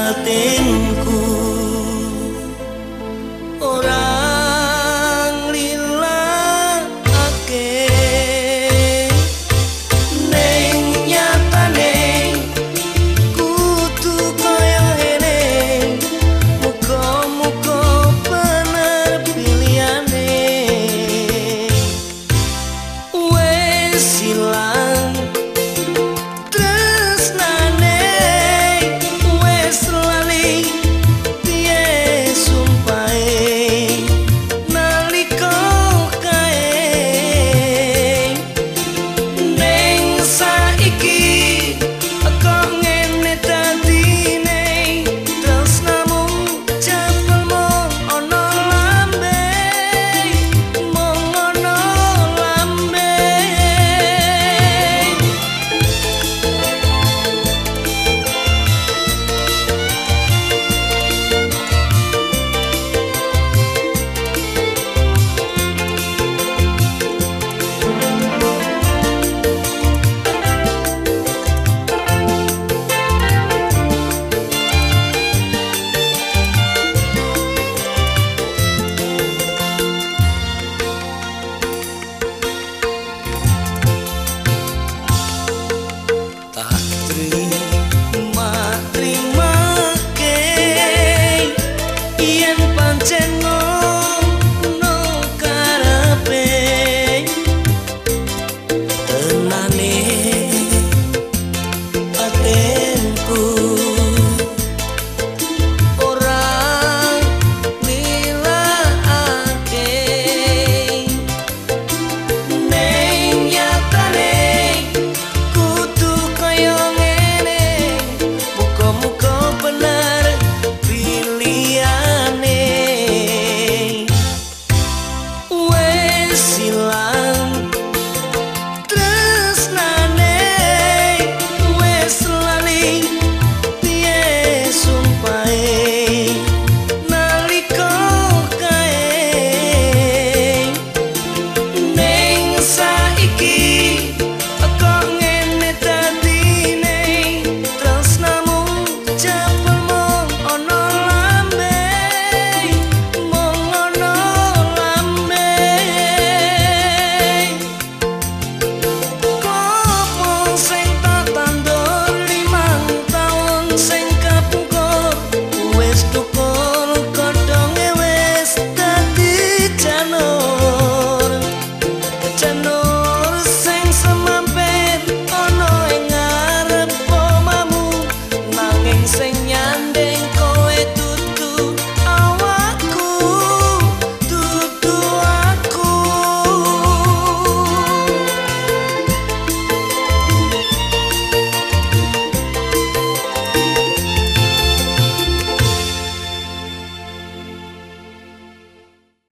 batinku. Orang lilakake ning nyatane kudu kaya ngene. Muga-muga bener pilihane. Wes ilang tresnane, wes lali piye sumpahe nalika kae. Ning saiki kok ngene dadine, tresnamu jebul mung ana lambe, mung ana lambe. Tak terima-terimake yen pancen ngono karepe. Tenane atinku orang nilakake ning nyatane kudu kaya ngene. Muga-muga bener pilihane. Wes ilang